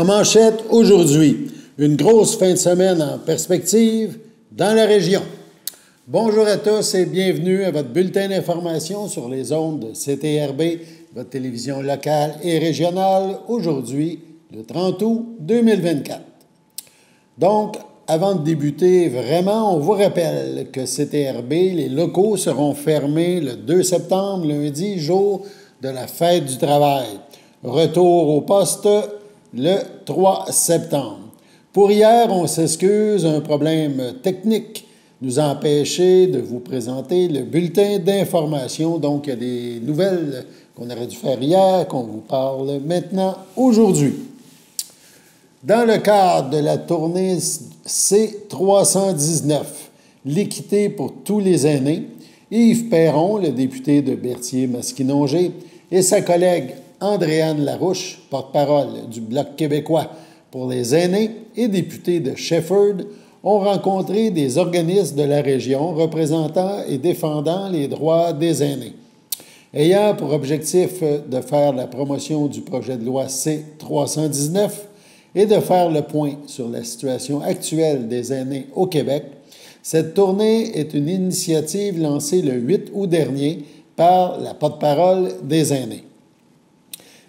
En manchette aujourd'hui, une grosse fin de semaine en perspective dans la région. Bonjour à tous et bienvenue à votre bulletin d'information sur les ondes de CTRB, votre télévision locale et régionale, aujourd'hui, le 30 août 2024. Donc, avant de débuter vraiment, on vous rappelle que CTRB, les locaux seront fermés le 2 septembre, lundi, jour de la fête du travail. Retour au poste le 3 septembre. Pour hier, on s'excuse, un problème technique nous a empêché de vous présenter le bulletin d'information. Donc, il y a des nouvelles qu'on aurait dû faire hier, qu'on vous parle maintenant, aujourd'hui. Dans le cadre de la tournée C319, l'équité pour tous les aînés, Yves Perron, le député de Berthier-Masquinongé, et sa collègue Andréane Larouche, porte-parole du Bloc québécois pour les aînés et député de Shefford, ont rencontré des organismes de la région représentant et défendant les droits des aînés. Ayant pour objectif de faire la promotion du projet de loi C319 et de faire le point sur la situation actuelle des aînés au Québec, cette tournée est une initiative lancée le 8 août dernier par la porte-parole des aînés.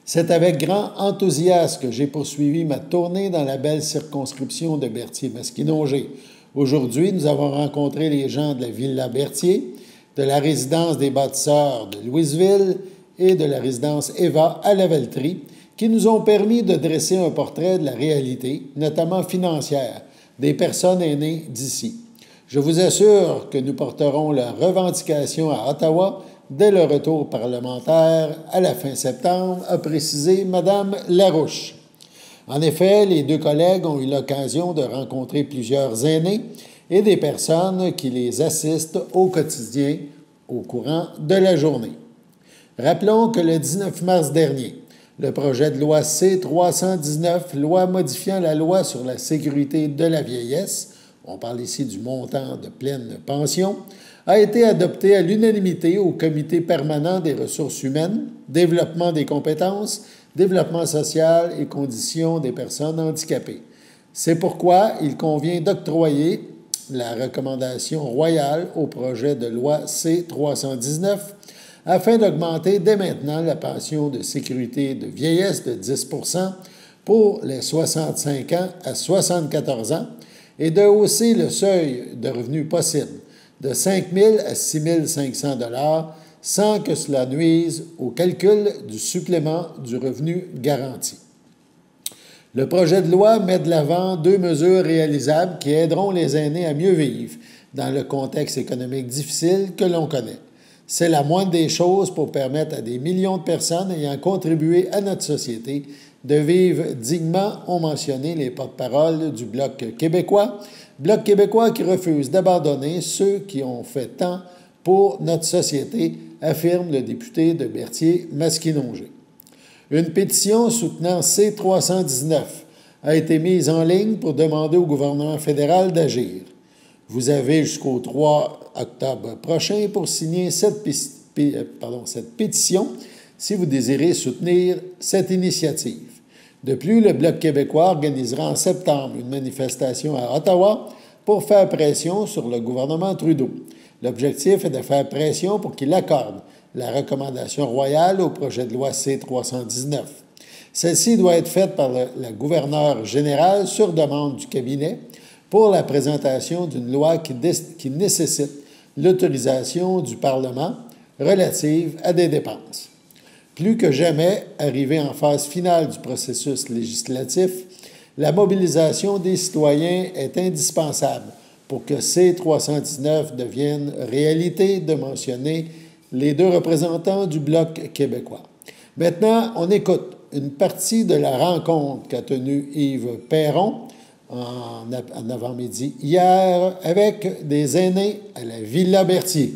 C'est avec grand enthousiasme que j'ai poursuivi ma tournée dans la belle circonscription de Berthier-Masquinongé. Aujourd'hui, nous avons rencontré les gens de la Villa Berthier, de la résidence des bâtisseurs de Louisville et de la résidence Eva à Lavaltrie, qui nous ont permis de dresser un portrait de la réalité, notamment financière, des personnes aînées d'ici. Je vous assure que nous porterons la revendication à Ottawa dès le retour parlementaire à la fin septembre, a précisé Mme Larouche. En effet, les deux collègues ont eu l'occasion de rencontrer plusieurs aînés et des personnes qui les assistent au quotidien au courant de la journée. Rappelons que le 19 mars dernier, le projet de loi C319, loi modifiant la loi sur la sécurité de la vieillesse, on parle ici du montant de pleine pension, a été adopté à l'unanimité au Comité permanent des ressources humaines, développement des compétences, développement social et conditions des personnes handicapées. C'est pourquoi il convient d'octroyer la recommandation royale au projet de loi C319 afin d'augmenter dès maintenant la pension de sécurité de vieillesse de 10 % pour les 65 ans à 74 ans et de hausser le seuil de revenu possible de 5 000 à 6 500 $ sans que cela nuise au calcul du supplément du revenu garanti. Le projet de loi met de l'avant deux mesures réalisables qui aideront les aînés à mieux vivre dans le contexte économique difficile que l'on connaît. C'est la moindre des choses pour permettre à des millions de personnes ayant contribué à notre société de vivre dignement, ont mentionné les porte-paroles du Bloc québécois qui refuse d'abandonner ceux qui ont fait tant pour notre société, affirme le député de Berthier-Masquinongé. Une pétition soutenant C319 a été mise en ligne pour demander au gouvernement fédéral d'agir. Vous avez jusqu'au 3 octobre prochain pour signer cette pétition si vous désirez soutenir cette initiative. De plus, le Bloc québécois organisera en septembre une manifestation à Ottawa pour faire pression sur le gouvernement Trudeau. L'objectif est de faire pression pour qu'il accorde la recommandation royale au projet de loi C319. Celle-ci doit être faite par la gouverneure générale sur demande du cabinet pour la présentation d'une loi qui nécessite l'autorisation du Parlement relative à des dépenses. Plus que jamais, arrivé en phase finale du processus législatif, la mobilisation des citoyens est indispensable pour que C319 devienne réalité, de mentionner les deux représentants du Bloc québécois. Maintenant, on écoute une partie de la rencontre qu'a tenue Yves Perron en avant-midi hier avec des aînés à la Villa Berthier.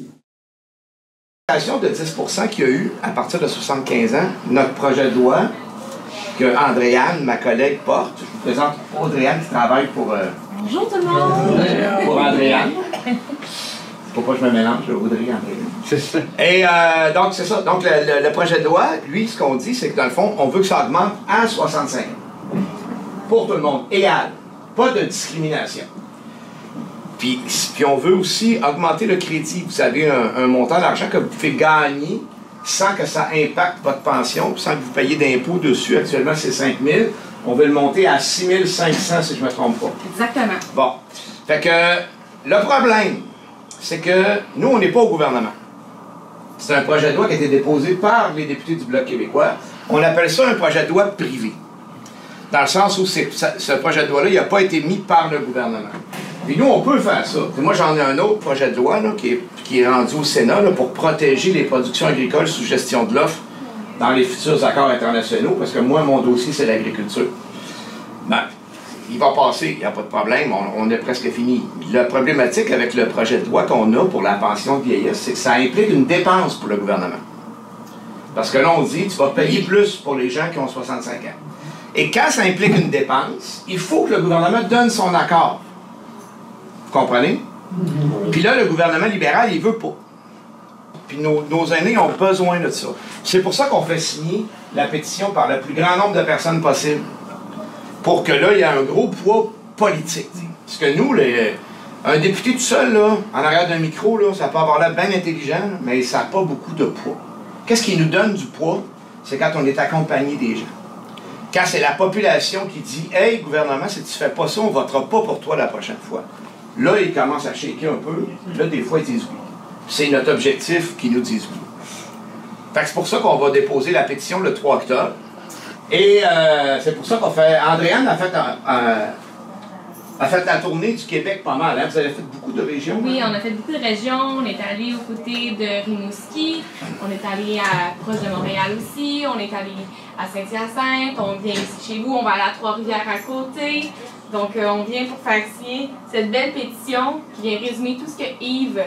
De 10 % qu'il y a eu à partir de 75 ans, notre projet de loi que Andréane, ma collègue, porte. Je vous présente Andréane qui travaille pour... Bonjour tout le monde! Pour Andréane. Faut pas que je me mélange, je voudrais Andréane. Et donc, c'est ça. Donc, le projet de loi, lui, ce qu'on dit, c'est que dans le fond, on veut que ça augmente à 65 ans. pour tout le monde, égal. Pas de discrimination. Puis on veut aussi augmenter le crédit. Vous savez, un montant d'argent que vous pouvez gagner sans que ça impacte votre pension, sans que vous payiez d'impôts dessus. Actuellement, c'est 5 000. On veut le monter à 6 500, si je ne me trompe pas. Exactement. Bon. Fait que le problème, c'est que nous, on n'est pas au gouvernement. C'est un projet de loi qui a été déposé par les députés du Bloc québécois. On appelle ça un projet de loi privé. Dans le sens où ce projet de loi-là, il n'a pas été mis par le gouvernement. Puis nous, on peut faire ça. Puis moi, j'en ai un autre projet de loi là, qui est rendu au Sénat là, pour protéger les productions agricoles sous gestion de l'offre dans les futurs accords internationaux, parce que moi, mon dossier, c'est l'agriculture. Ben, il va passer, il n'y a pas de problème, on est presque fini. La problématique avec le projet de loi qu'on a pour la pension de vieillesse, c'est que ça implique une dépense pour le gouvernement. Parce que là, on dit, tu vas payer plus pour les gens qui ont 65 ans. Et quand ça implique une dépense, il faut que le gouvernement donne son accord. Vous comprenez? Puis là, le gouvernement libéral, il veut pas. Puis nos aînés ont besoin de ça. C'est pour ça qu'on fait signer la pétition par le plus grand nombre de personnes possible. Pour que là, il y ait un gros poids politique. Parce que nous, un député tout seul, là, en arrière d'un micro, là, ça peut avoir l'air bien intelligent, mais ça n'a pas beaucoup de poids. Qu'est-ce qui nous donne du poids? C'est quand on est accompagné des gens. Quand c'est la population qui dit « Hey, gouvernement, si tu fais pas ça, on votera pas pour toi la prochaine fois. » Là, ils commencent à shaker un peu. Là, des fois, ils disent oui. C'est notre objectif qu'ils nous disent oui. Fait que c'est pour ça qu'on va déposer la pétition le 3 octobre. Et c'est pour ça qu'on fait... Andréane a fait la tournée du Québec pas mal. Hein? Vous avez fait beaucoup de régions? Oui, on a fait beaucoup de régions. On est allé aux côtés de Rimouski. On est allé proche de Montréal aussi. On est allé à Saint-Hyacinthe. On vient ici chez vous. On va aller à Trois-Rivières à côté. Donc, on vient pour faire signer cette belle pétition qui vient résumer tout ce que Yves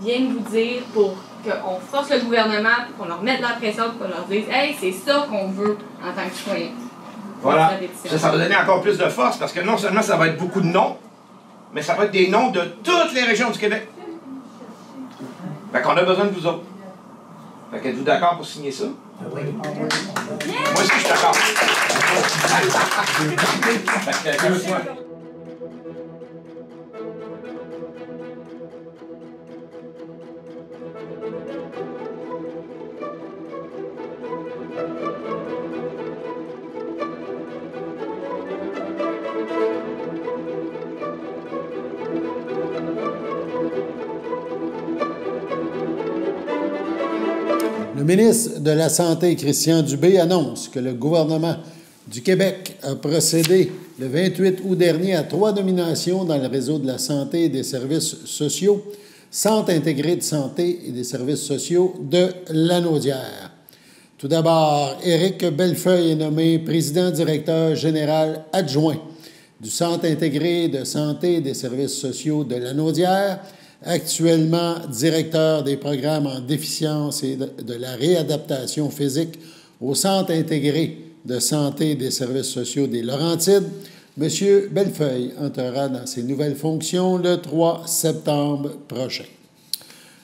vient de vous dire pour qu'on force le gouvernement, pour qu'on leur mette la pression, pour qu'on leur dise « Hey, c'est ça qu'on veut en tant que citoyen. » Voilà. Ça va donner encore plus de force parce que non seulement ça va être beaucoup de noms, mais ça va être des noms de toutes les régions du Québec. Fait qu'on a besoin de vous autres. Fait qu'êtes-vous d'accord pour signer ça? Oui. Moi aussi, je suis d'accord. Fait que, Le ministre de la Santé, Christian Dubé, annonce que le gouvernement du Québec a procédé le 28 août dernier à 3 nominations dans le réseau de la santé et des services sociaux, Centre intégré de santé et des services sociaux de Lanaudière. Tout d'abord, Éric Bellefeuille est nommé président-directeur général adjoint du Centre intégré de santé et des services sociaux de Lanaudière, actuellement directeur des programmes en déficience et de la réadaptation physique au Centre intégré de santé et des services sociaux des Laurentides. M. Bellefeuille entrera dans ses nouvelles fonctions le 3 septembre prochain.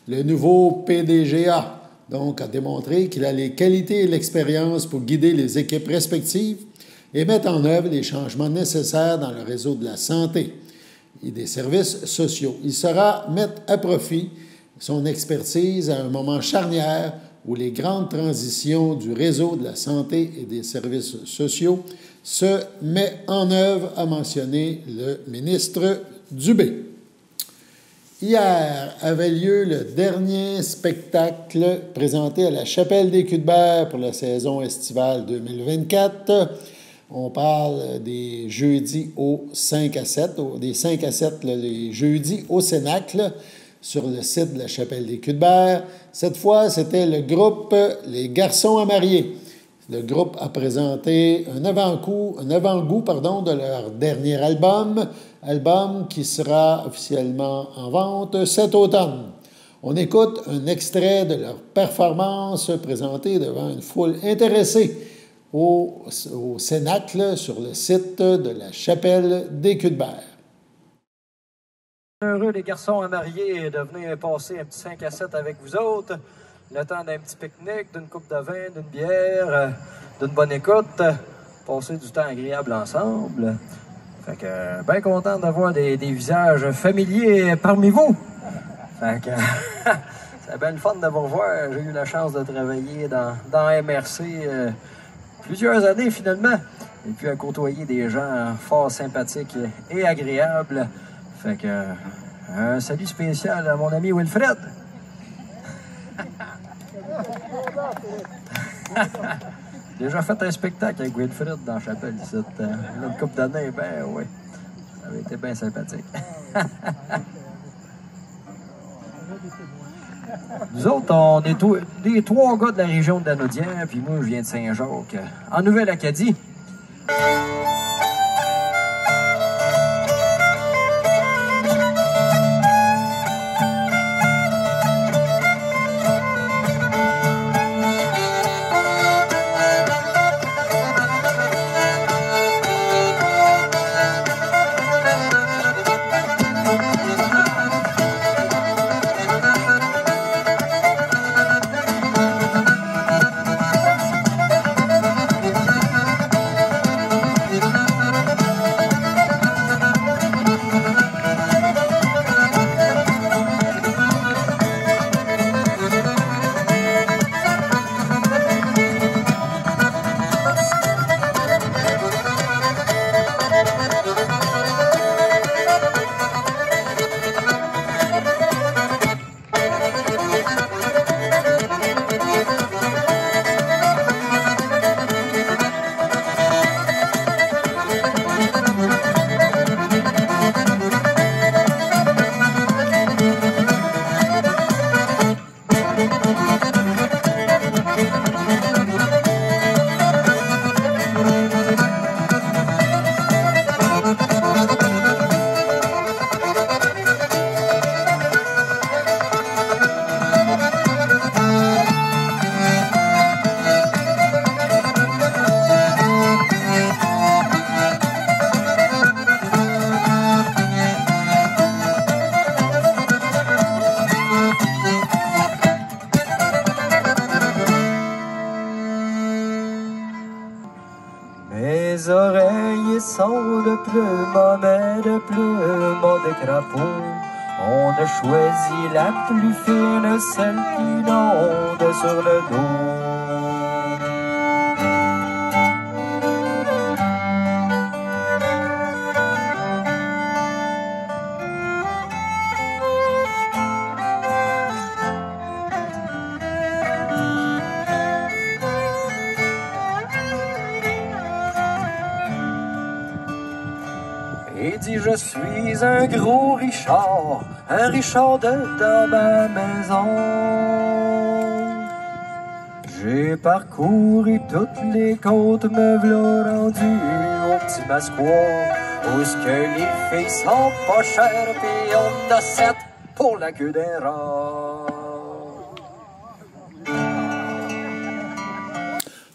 Le nouveau PDGA, donc, a démontré qu'il a les qualités et l'expérience pour guider les équipes respectives et mettre en œuvre les changements nécessaires dans le réseau de la santé et des services sociaux. Il saura mettre à profit son expertise à un moment charnière où les grandes transitions du réseau de la santé et des services sociaux se mettent en œuvre, a mentionné le ministre Dubé. Hier avait lieu le dernier spectacle présenté à la Chapelle des Cuthberts pour la saison estivale 2024. On parle des jeudis au 5 à 7, des 5 à 7, les jeudis au Cénacle, sur le site de la Chapelle des Cuthberts. Cette fois, c'était le groupe Les Garçons à marier. Le groupe a présenté un avant-goût de leur dernier album qui sera officiellement en vente cet automne. On écoute un extrait de leur performance présentée devant une foule intéressée au Cénacle sur le site de la Chapelle des Cuthberts. Heureux les garçons à marier de venir passer un petit 5 à 7 avec vous autres, le temps d'un petit pique-nique, d'une coupe de vin, d'une bière, d'une bonne écoute. passer du temps agréable ensemble. Fait que, bien content d'avoir des visages familiers parmi vous. Fait que, c'est bien le fun de vous revoir. J'ai eu la chance de travailler dans MRC plusieurs années finalement. Et puis à côtoyer des gens fort sympathiques et agréables. Fait que, un salut spécial à mon ami Wilfred. Déjà fait un spectacle avec Wilfred dans la chapelle ici. Une couple d'années, ben oui. Ça avait été bien sympathique. Nous autres, on est les 3 gars de la région de Lanaudière, puis moi, je viens de Saint-Jacques, en Nouvelle-Acadie. Mes oreilles sont de plumeaux, mais de plumeaux de crapaud. On a choisi la plus fine, celle qui onde sur le dos. Et dit je suis un gros Richard, un Richard dans ma maison. J'ai parcouru toutes les côtes, me v'là rendu au petit Masquois, où ce que les filles sont pas chères, pis on a 7 pour la queue d'un rat.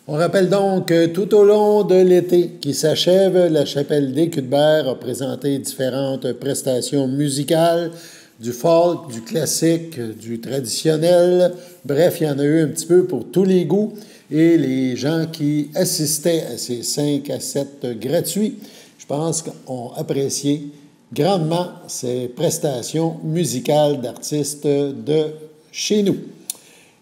On rappelle donc que tout au long de l'été qui s'achève, la Chapelle des Cuthbert a présenté différentes prestations musicales, du folk, du classique, du traditionnel. Bref, il y en a eu un petit peu pour tous les goûts. Et les gens qui assistaient à ces 5 à 7 gratuits, je pense qu'ont apprécié grandement ces prestations musicales d'artistes de chez nous.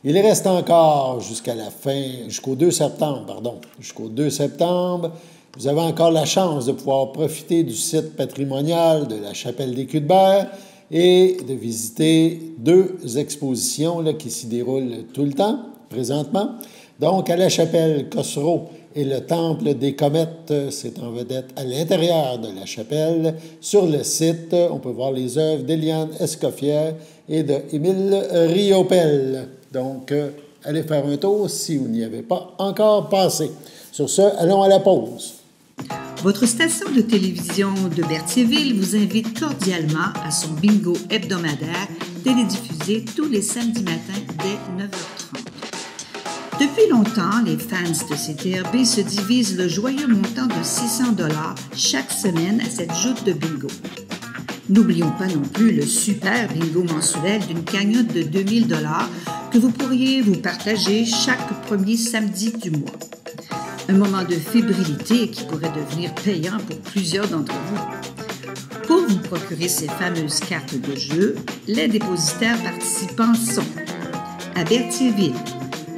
Il reste encore jusqu'au 2 septembre, jusqu'au 2 septembre. Vous avez encore la chance de pouvoir profiter du site patrimonial de la Chapelle des Cuthbert et de visiter 2 expositions là, qui s'y déroulent tout le temps, présentement. Donc, à la Chapelle Cossereau et le Temple des Comètes, c'est en vedette à l'intérieur de la chapelle. Sur le site, on peut voir les œuvres d'Éliane Escoffière et de Émile Riopel. Donc, allez faire un tour si vous n'y avez pas encore passé. Sur ce, allons à la pause. Votre station de télévision de Berthierville vous invite cordialement à son bingo hebdomadaire télédiffusé tous les samedis matins dès 9h30. Depuis longtemps, les fans de CTRB se divisent le joyeux montant de 600 $ chaque semaine à cette joute de bingo. N'oublions pas non plus le super bingo mensuel d'une cagnotte de 2000 $ que vous pourriez vous partager chaque premier samedi du mois. Un moment de fébrilité qui pourrait devenir payant pour plusieurs d'entre vous. Pour vous procurer ces fameuses cartes de jeu, les dépositaires participants sont à Berthierville,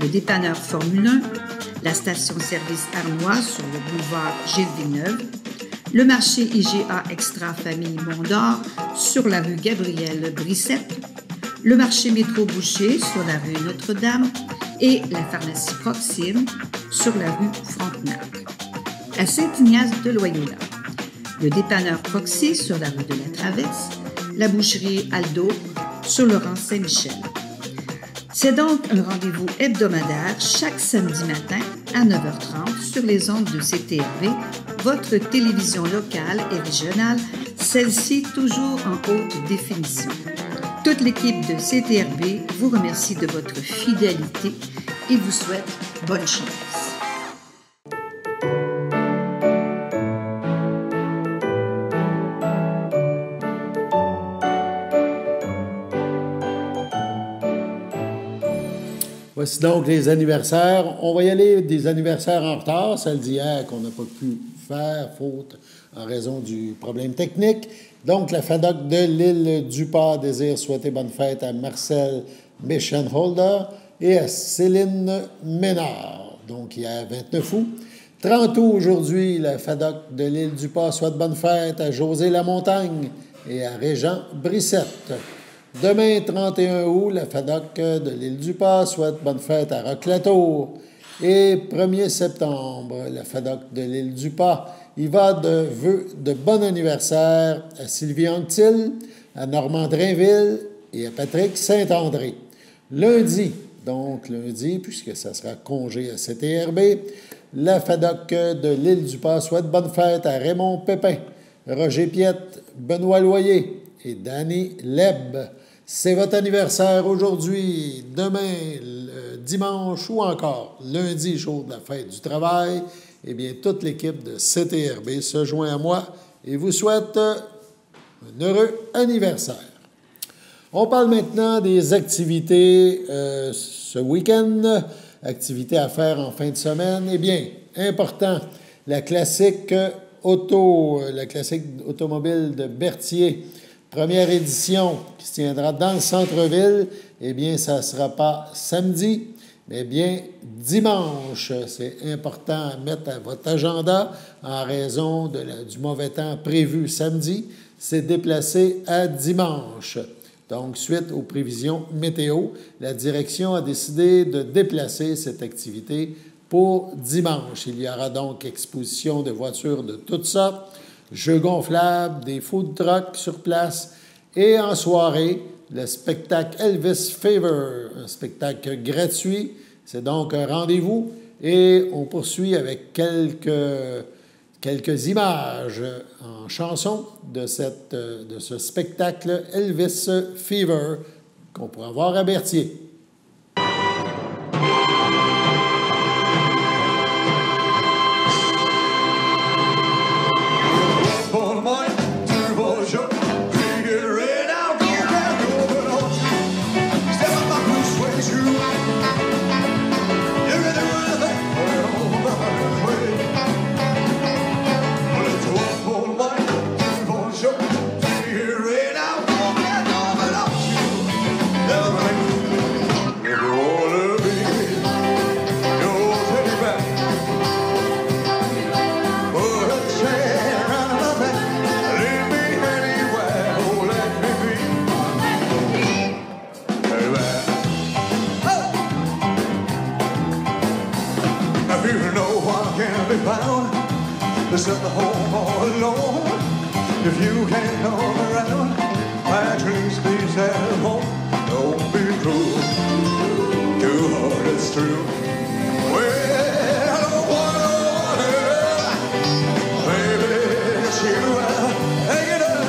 le dépanneur Formule 1, la station-service Armois sur le boulevard Gilles Villeneuve, le marché IGA Extra Famille Mont-d'Or sur la rue Gabrielle Brissette, le marché Métro Boucher sur la rue Notre-Dame et la pharmacie Proxime sur la rue Frontenac. À Saint-Ignace de Loyola, le dépanneur Proxy sur la rue de la Traverse, la boucherie Aldo sur le rang Saint-Michel. C'est donc un rendez-vous hebdomadaire chaque samedi matin à 9h30 sur les ondes de CTRV, votre télévision locale et régionale, celle-ci toujours en haute définition. Toute l'équipe de CTRB vous remercie de votre fidélité et vous souhaite bonne chance. Voici donc les anniversaires. On va y aller des anniversaires en retard, celle d'hier qu'on n'a pas pu faire, faute en raison du problème technique. Donc, la FADOC de l'île du Pas désire souhaiter bonne fête à Marcel Meschenholder et à Céline Ménard. Donc, hier, 29 août. 30 août, aujourd'hui, la FADOC de l'île du Pas souhaite bonne fête à José Lamontagne et à Régent Brissette. Demain, 31 août, la FADOC de l'île du Pas souhaite bonne fête à Roque-Latour. Et 1er septembre, la FADOC de l'île du Pas, il va de vœux de bon anniversaire à Sylvie Anctil, à Normand Drainville et à Patrick Saint-André. Lundi, puisque ça sera congé à CTRB, la FADOC de l'île du Pas souhaite bonne fête à Raymond Pépin, Roger Piette, Benoît Loyer et Danny Leb. C'est votre anniversaire aujourd'hui, demain, dimanche ou encore lundi, jour de la fête du travail. Eh bien, toute l'équipe de CTRB se joint à moi et vous souhaite un heureux anniversaire. On parle maintenant des activités ce week-end, activités à faire en fin de semaine. Eh bien, important, la classique automobile de Berthier, première édition qui se tiendra dans le centre-ville. Eh bien, ça ne sera pas samedi, mais bien dimanche. C'est important à mettre à votre agenda en raison du mauvais temps prévu samedi. C'est déplacé à dimanche. Donc, suite aux prévisions météo, la direction a décidé de déplacer cette activité pour dimanche. Il y aura donc exposition de voitures de toutes sortes, jeux gonflables, des food trucks sur place et en soirée, le spectacle Elvis Favor, un spectacle gratuit. C'est donc un rendez-vous et on poursuit avec quelques images en chanson de ce spectacle Elvis Fever qu'on pourra voir à Berthier. Set the home all alone. If you can't come around, my dreams please at home. Don't be cruel, too hard it's true. Well, I don't want it, baby, it's you hang it up.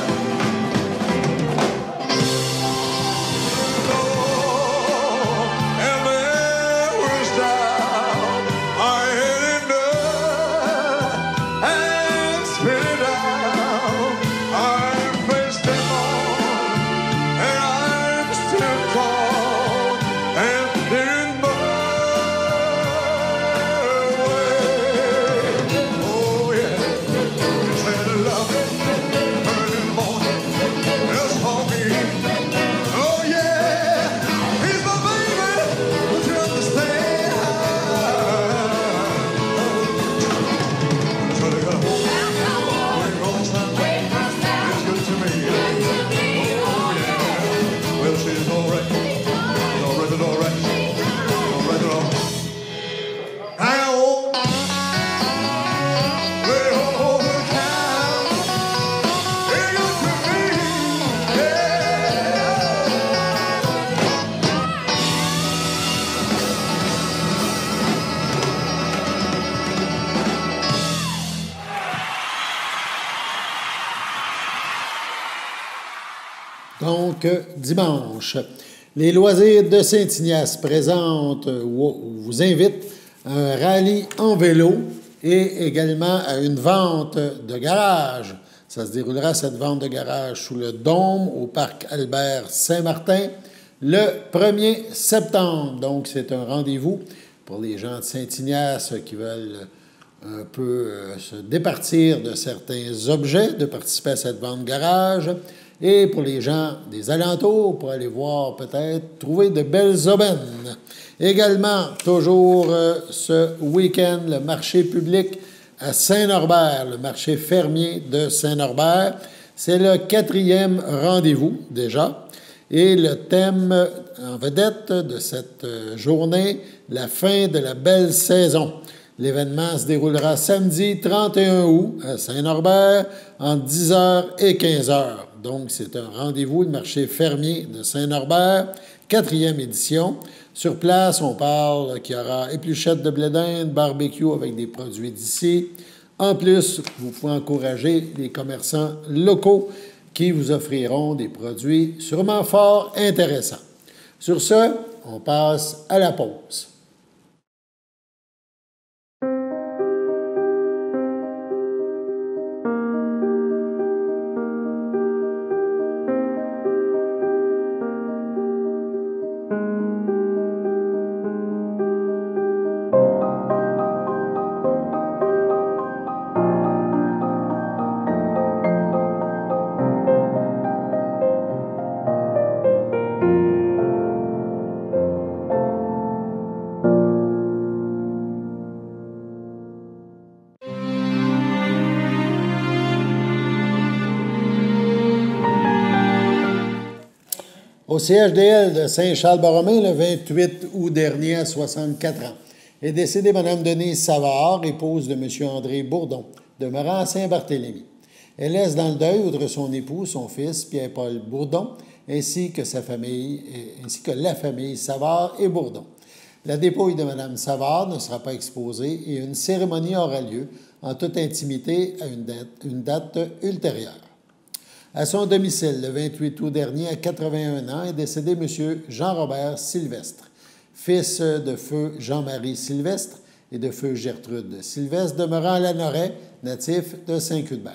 Oh, and there was down, I had enough. donc dimanche. Les loisirs de Saint-Ignace présentent ou vous invitent à un rallye en vélo et également à une vente de garage. Ça se déroulera, cette vente de garage, sous le Dôme, au parc Albert Saint-Martin, le 1er septembre. Donc, c'est un rendez-vous pour les gens de Saint-Ignace qui veulent un peu se départir de certains objets, de participer à cette vente de garage. Et pour les gens des alentours, pour aller voir peut-être, trouver de belles aubaines. Également, toujours ce week-end, le marché public à Saint-Norbert, le marché fermier de Saint-Norbert. C'est le 4e rendez-vous déjà. Et le thème en vedette de cette journée, la fin de la belle saison. L'événement se déroulera samedi 31 août à Saint-Norbert entre 10h et 15h. Donc, c'est un rendez-vous, le marché fermier de Saint-Norbert, 4e édition. Sur place, on parle qu'il y aura épluchettes de blé d'Inde, barbecue avec des produits d'ici. En plus, vous pouvez encourager les commerçants locaux qui vous offriront des produits sûrement fort intéressants. Sur ce, on passe à la pause. Au CHDL de Saint-Charles-Borromée, le 28 août dernier, à 64 ans, est décédée Mme Denise Savard, épouse de M. André Bourdon, demeurant à Saint-Barthélemy. Elle laisse dans le deuil, outre son époux, son fils, Pierre-Paul Bourdon, ainsi que la famille Savard et Bourdon. La dépouille de Mme Savard ne sera pas exposée et une cérémonie aura lieu en toute intimité à une date ultérieure. À son domicile, le 28 août dernier, à 81 ans, est décédé M. Jean-Robert Sylvestre, fils de feu Jean-Marie Sylvestre et de feu Gertrude Sylvestre, demeurant à Lanoret, natif de Saint-Cuthbert.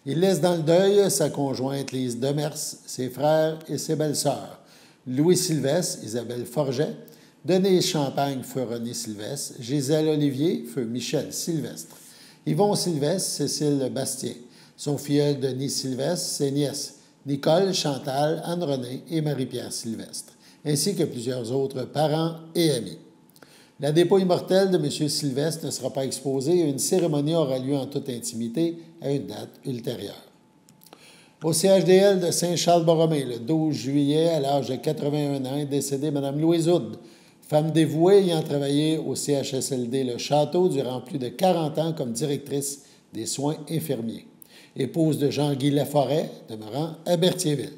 Il laisse dans le deuil sa conjointe Lise Demers, ses frères et ses belles-sœurs, Louis Sylvestre, Isabelle Forget, Denise Champagne, feu René Sylvestre, Gisèle Olivier, feu Michel Sylvestre, Yvon Sylvestre, Cécile Bastien, son filleul Denis Sylvestre, ses nièces Nicole, Chantal, Anne-Renée et Marie-Pierre Sylvestre, ainsi que plusieurs autres parents et amis. La dépouille mortelle de M. Sylvestre ne sera pas exposée et une cérémonie aura lieu en toute intimité à une date ultérieure. Au CHDL de Saint-Charles-Borromée, le 12 juillet, à l'âge de 81 ans, est décédée Mme Louise Houd, femme dévouée ayant travaillé au CHSLD Le Château durant plus de 40 ans comme directrice des soins infirmiers. Épouse de Jean-Guy Laforêt, demeurant à Berthierville.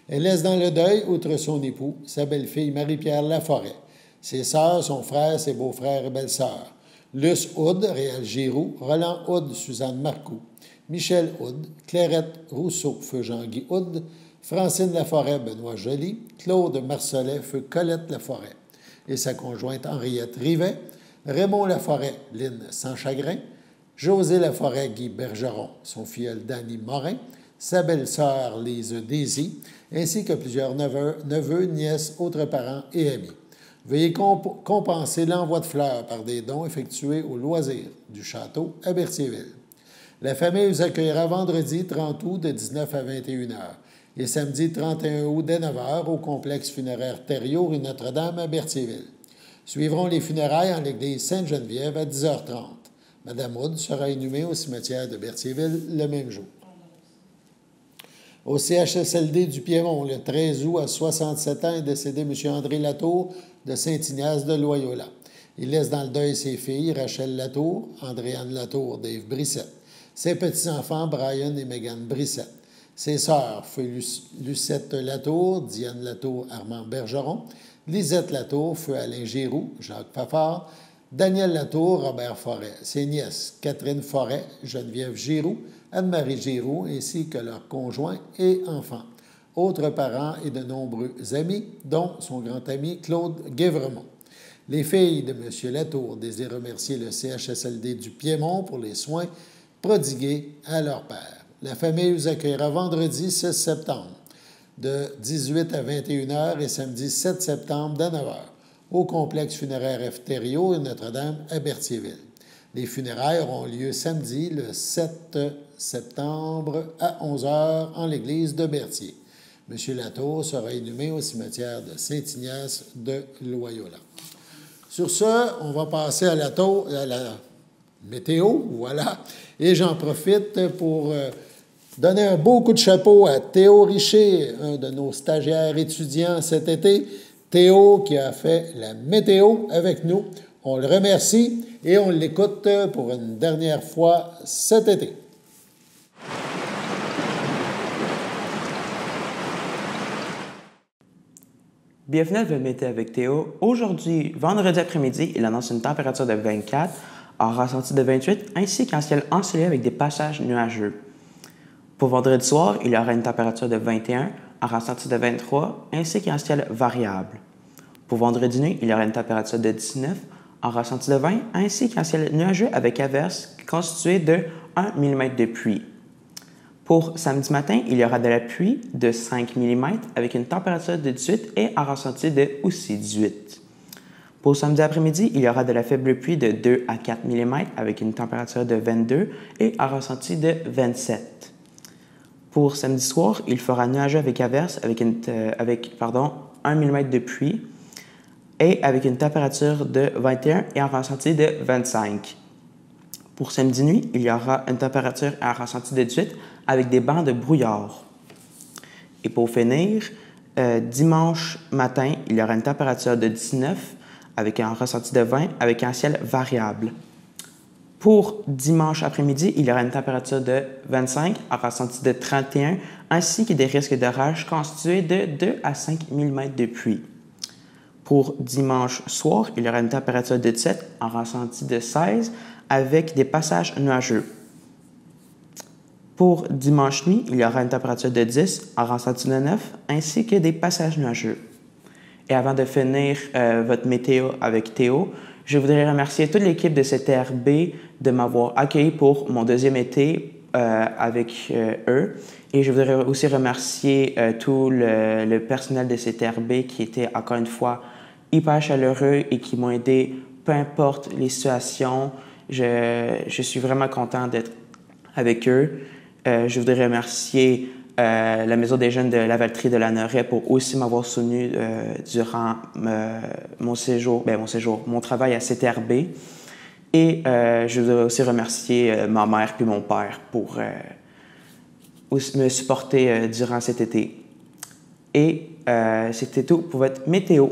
Elle laisse dans le deuil, outre son époux, sa belle-fille Marie-Pierre Laforêt, ses sœurs, son frère, ses beaux-frères et belles-sœurs, Luce Houd, Réal Giroux, Roland Houd, Suzanne Marcoux, Michel Houd, Clairette Rousseau, feu Jean-Guy Houd, Francine Laforêt, Benoît Joly, Claude Marcelet, feu Colette Laforêt, et sa conjointe Henriette Rivet, Raymond Laforêt, Lynne Sans-Chagrin, José Laforêt, Guy Bergeron, son filleul Danny Morin, sa belle-sœur Lise Désy, ainsi que plusieurs neveux, nièces, autres parents et amis. Veuillez compenser l'envoi de fleurs par des dons effectués au loisir du château à Berthierville. La famille vous accueillera vendredi 30 août de 19 à 21 h et samedi 31 août dès 9 h au complexe funéraire Thériault rue Notre-Dame à Berthierville. Suivront les funérailles en l'église Sainte-Geneviève à 10h30. Mme Houd sera inhumée au cimetière de Berthierville le même jour. Au CHSLD du Piémont, le 13 août, à 67 ans, est décédé M. André Latour de Saint-Ignace de Loyola. Il laisse dans le deuil ses filles, Rachel Latour, Andréane Latour, Dave Brissette, ses petits-enfants, Brian et Megan Brissette, ses sœurs, feu Lucette Latour, Diane Latour, Armand Bergeron, Lisette Latour, feu Alain Giroux, Jacques Pafard, Daniel Latour, Robert Forêt, ses nièces, Catherine Forêt, Geneviève Giroux, Anne-Marie Giroux, ainsi que leurs conjoints et enfants, autres parents et de nombreux amis, dont son grand ami Claude Guévremont. Les filles de M. Latour désirent remercier le CHSLD du Piémont pour les soins prodigués à leur père. La famille vous accueillera vendredi 6 septembre de 18 à 21 h et samedi 7 septembre de 9 h au complexe funéraire F. Thériault et Notre-Dame à Berthierville. Les funérailles auront lieu samedi le 7 septembre à 11 h en l'église de Berthier. M. Latour sera inhumé au cimetière de Saint-Ignace de Loyola. Sur ce, on va passer à la météo, voilà. Et j'en profite pour donner un beau coup de chapeau à Théo Richer, un de nos stagiaires étudiants cet été. Théo qui a fait la météo avec nous. On le remercie et on l'écoute pour une dernière fois cet été. Bienvenue à Météo avec Théo. Aujourd'hui, vendredi après-midi, il annonce une température de 24, en ressenti de 28, ainsi qu'un ciel ensoleillé avec des passages nuageux. Pour vendredi soir, il y aura une température de 21, en ressenti de 23, ainsi qu'un ciel variable. Pour vendredi nuit, il y aura une température de 19, en ressenti de 20, ainsi qu'un ciel nuageux avec averses constitué de 1 mm de pluie. Pour samedi matin, il y aura de la pluie de 5 mm avec une température de 18 et un ressenti de aussi 18. Pour samedi après-midi, il y aura de la faible pluie de 2 à 4 mm avec une température de 22 et un ressenti de 27. Pour samedi soir, il fera nuageux avec averses avec 1 mm de pluie et avec une température de 21 et un ressenti de 25. Pour samedi nuit, il y aura une température et un ressenti de 18 avec des bancs de brouillard. Et pour finir, dimanche matin, il y aura une température de 19 avec un ressenti de 20 avec un ciel variable. Pour dimanche après-midi, il y aura une température de 25, un ressenti de 31, ainsi que des risques d'orage constitués de 2 à 5 mm de pluie. Pour dimanche soir, il y aura une température de 17, un ressenti de 16, avec des passages nuageux. Pour dimanche nuit, il y aura une température de 10, un ressenti de 9, ainsi que des passages nuageux. Et avant de finir votre météo avec Théo, je voudrais remercier toute l'équipe de CTRB de m'avoir accueilli pour mon deuxième été avec eux. Et je voudrais aussi remercier tout le personnel de CTRB qui était, encore une fois, hyper chaleureux et qui m'ont aidé, peu importe les situations. Je suis vraiment content d'être avec eux. Je voudrais remercier la Maison des jeunes de la Valtrie de Lanoraie pour aussi m'avoir soutenu durant mon travail à CTRB. Et je voudrais aussi remercier ma mère puis mon père pour me supporter durant cet été. Et c'était tout pour votre météo.